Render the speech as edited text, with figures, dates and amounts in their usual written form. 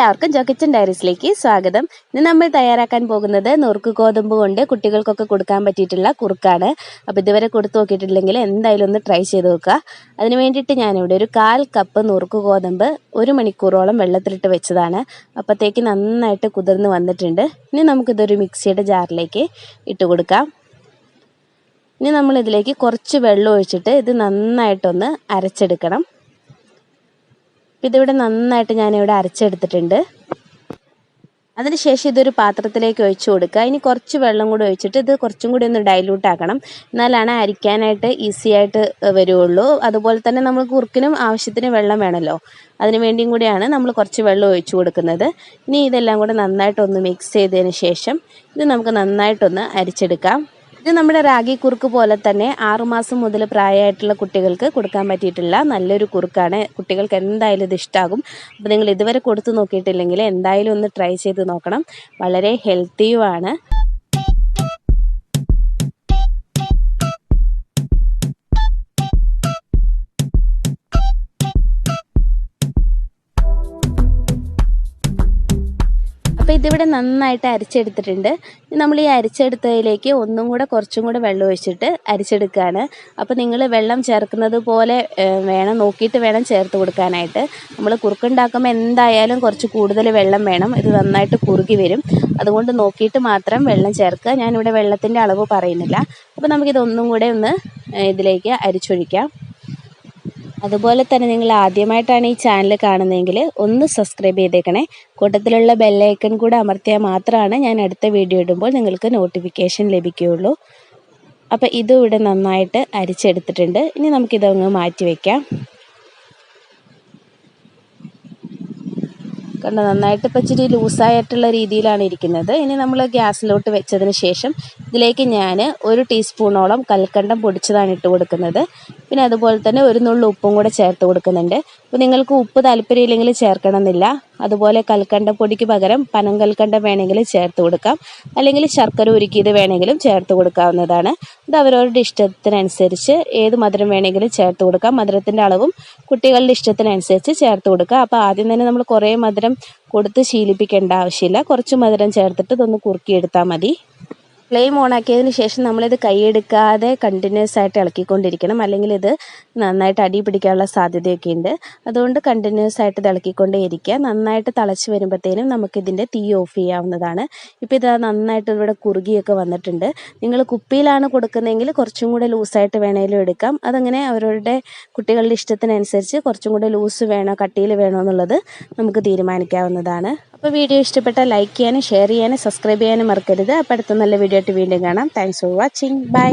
എല്ലാവർക്കും കിച്ചൻ ഡയറീസിലേക്ക് സ്വാഗതം. ഇന്ന് നമ്മൾ തയ്യാറാക്കാൻ പോകുന്നത് നുറുക്ക് ഗോതമ്പ് കൊണ്ട് കുട്ടികൾക്കൊക്കെ കൊടുക്കാൻ പറ്റിയിട്ടുള്ള കുറുക്കാണ്. അപ്പോൾ ഇതുവരെ കൊടുത്തു നോക്കിയിട്ടില്ലെങ്കിൽ എന്തായാലും ഒന്ന് ട്രൈ ചെയ്ത് നോക്കുക. അതിന് വേണ്ടിയിട്ട് ഞാനിവിടെ ഒരു 1/4 കപ്പ് നുറുക്ക് ഗോതമ്പ് 1 മണിക്കൂറോളം വെള്ളത്തിലിട്ട് വെച്ചതാണ്. അപ്പോഴത്തേക്ക് നന്നായിട്ട് കുതിർന്ന് വന്നിട്ടുണ്ട്. ഇനി നമുക്കിതൊരു മിക്സിയുടെ ജാറിലേക്ക് ഇട്ട് കൊടുക്കാം. ഇനി നമ്മളിതിലേക്ക് കുറച്ച് വെള്ളം ഒഴിച്ചിട്ട് ഇത് നന്നായിട്ടൊന്ന് അരച്ചെടുക്കണം. ഇതിവിടെ നന്നായിട്ട് ഞാനിവിടെ അരച്ചെടുത്തിട്ടുണ്ട്. അതിനുശേഷം ഇതൊരു പാത്രത്തിലേക്ക് ഒഴിച്ചു കൊടുക്കുക. ഇനി കുറച്ച് വെള്ളം കൂടി ഒഴിച്ചിട്ട് ഇത് കുറച്ചും കൂടി ഒന്ന് ഡൈല്യൂട്ട് ആക്കണം. എന്നാലാണ് അരിക്കാനായിട്ട് ഈസി ആയിട്ട് വരുള്ളൂ. അതുപോലെ തന്നെ നമ്മൾ കുറുക്കിനും ആവശ്യത്തിന് വെള്ളം വേണമല്ലോ, അതിന് വേണ്ടിയും കൂടിയാണ് നമ്മൾ കുറച്ച് വെള്ളം ഒഴിച്ചു കൊടുക്കുന്നത്. ഇനി ഇതെല്ലാം കൂടെ നന്നായിട്ടൊന്ന് മിക്സ് ചെയ്തതിന് ശേഷം ഇത് നമുക്ക് നന്നായിട്ടൊന്ന് അരിച്ചെടുക്കാം. ഇത് നമ്മുടെ റാഗി കുറുക്ക് പോലെ തന്നെ 6 മാസം മുതൽ പ്രായമായിട്ടുള്ള കുട്ടികൾക്ക് കൊടുക്കാൻ പറ്റിയിട്ടുള്ള നല്ലൊരു കുറുക്കാണ്. കുട്ടികൾക്ക് എന്തായാലും ഇത് ഇഷ്ടമാകും. അപ്പോൾ നിങ്ങൾ ഇതുവരെ കൊടുത്തു നോക്കിയിട്ടില്ലെങ്കിൽ എന്തായാലും ഒന്ന് ട്രൈ ചെയ്ത് നോക്കണം. വളരെ ഹെൽത്തിയുമാണ്. അപ്പോൾ ഇതിവിടെ നന്നായിട്ട് അരിച്ചെടുത്തിട്ടുണ്ട്. നമ്മൾ ഈ അരിച്ചെടുത്തതിലേക്ക് ഒന്നും കൂടെ കുറച്ചും കൂടെ വെള്ളം ഒഴിച്ചിട്ട് അരിച്ചെടുക്കുകയാണ്. അപ്പോൾ നിങ്ങൾ വെള്ളം ചേർക്കുന്നത് പോലെ വേണം, നോക്കിയിട്ട് വേണം ചേർത്ത് കൊടുക്കാനായിട്ട്. നമ്മൾ കുറുക്കുണ്ടാക്കുമ്പോൾ എന്തായാലും കുറച്ച് കൂടുതൽ വെള്ളം വേണം. ഇത് നന്നായിട്ട് കുറുകി വരും. അതുകൊണ്ട് നോക്കിയിട്ട് മാത്രം വെള്ളം ചേർക്കുക. ഞാനിവിടെ വെള്ളത്തിൻ്റെ അളവ് പറയുന്നില്ല. അപ്പോൾ നമുക്കിതൊന്നും കൂടെ ഒന്ന് ഇതിലേക്ക് അരിച്ചൊഴിക്കാം. അതുപോലെ തന്നെ നിങ്ങൾ ആദ്യമായിട്ടാണ് ഈ ചാനൽ കാണുന്നതെങ്കിൽ ഒന്ന് സബ്സ്ക്രൈബ് ചെയ്തേക്കണേ. കൂട്ടത്തിലുള്ള ബെല്ലൈക്കൺ കൂടെ അമർത്തിയാൽ മാത്രമാണ് ഞാൻ അടുത്ത വീഡിയോ ഇടുമ്പോൾ നിങ്ങൾക്ക് നോട്ടിഫിക്കേഷൻ ലഭിക്കുകയുള്ളൂ. അപ്പോൾ ഇതും ഇവിടെ നന്നായിട്ട് അരിച്ചെടുത്തിട്ടുണ്ട്. ഇനി നമുക്കിതങ്ങ് മാറ്റി വയ്ക്കാം. കണ്ടോ, നന്നായിട്ട് ഇപ്പോൾ ഇച്ചിരി ലൂസായിട്ടുള്ള രീതിയിലാണ് ഇരിക്കുന്നത്. ഇനി നമ്മൾ ഗ്യാസിലോട്ട് വെച്ചതിന് ശേഷം ഇതിലേക്ക് ഞാൻ 1 ടീസ്പൂണോളം കൽക്കണ്ടം പൊടിച്ചതാണ് ഇട്ട് കൊടുക്കുന്നത്. പിന്നെ അതുപോലെ തന്നെ 1 നുള്ളു ഉപ്പും കൂടെ ചേർത്ത് കൊടുക്കുന്നുണ്ട്. അപ്പോൾ നിങ്ങൾക്ക് ഉപ്പ് താല്പര്യമില്ലെങ്കിൽ ചേർക്കണമെന്നില്ല. അതുപോലെ കൽക്കണ്ടം പൊടിക്ക് പകരം പനം കൽക്കണ്ടം വേണമെങ്കിൽ ചേർത്ത് കൊടുക്കാം, അല്ലെങ്കിൽ ശർക്കര ഉരുക്കിയത് വേണമെങ്കിലും ചേർത്ത് കൊടുക്കാവുന്നതാണ്. ഇത് അവരവരുടെ ഇഷ്ടത്തിനനുസരിച്ച് ഏത് മധുരം വേണമെങ്കിലും ചേർത്ത് കൊടുക്കാം. മധുരത്തിൻ്റെ അളവും കുട്ടികളുടെ ഇഷ്ടത്തിനനുസരിച്ച് ചേർത്ത് കൊടുക്കുക. അപ്പോൾ ആദ്യം തന്നെ നമ്മൾ കുറേ മധുരം കൊടുത്ത് ശീലിപ്പിക്കേണ്ട ആവശ്യമില്ല. കുറച്ച് മധുരം ചേർത്തിട്ട് ഇതൊന്ന് കുറുക്കിയെടുത്താൽ മതി. ഫ്ലെയിം ഓണാക്കിയതിന് ശേഷം നമ്മളിത് കൈയെടുക്കാതെ കണ്ടിന്യൂസ് ആയിട്ട് ഇളക്കിക്കൊണ്ടിരിക്കണം, അല്ലെങ്കിൽ ഇത് നന്നായിട്ട് അടി പിടിക്കാനുള്ള സാധ്യതയൊക്കെ ഉണ്ട്. അതുകൊണ്ട് കണ്ടിന്യൂസ് ആയിട്ട് ഇത് ഇളക്കിക്കൊണ്ടേ ഇരിക്കുക. നന്നായിട്ട് തിളച്ച് വരുമ്പോഴത്തേനും നമുക്കിതിൻ്റെ തീ ഓഫ് ചെയ്യാവുന്നതാണ്. ഇപ്പോൾ ഇത് നന്നായിട്ട് ഇവിടെ കുറുകിയൊക്കെ വന്നിട്ടുണ്ട്. നിങ്ങൾ കുപ്പിയിലാണ് കൊടുക്കുന്നതെങ്കിൽ കുറച്ചും കൂടെ ലൂസായിട്ട് വേണമെങ്കിലും എടുക്കാം. അതങ്ങനെ അവരുടെ കുട്ടികളുടെ ഇഷ്ടത്തിനനുസരിച്ച് കുറച്ചും കൂടെ ലൂസ് വേണോ കട്ടിയിൽ വേണോ എന്നുള്ളത് നമുക്ക് തീരുമാനിക്കാവുന്നതാണ്. അപ്പോൾ വീഡിയോ ഇഷ്ടപ്പെട്ടാൽ ലൈക്ക് ചെയ്യാനും ഷെയർ ചെയ്യാനും സബ്സ്ക്രൈബ് ചെയ്യാനും മറക്കരുത്. അപ്പോൾ അടുത്ത നല്ല വീഡിയോ ആയിട്ട് വീണ്ടും കാണാം. Thanks for watching. ബൈ.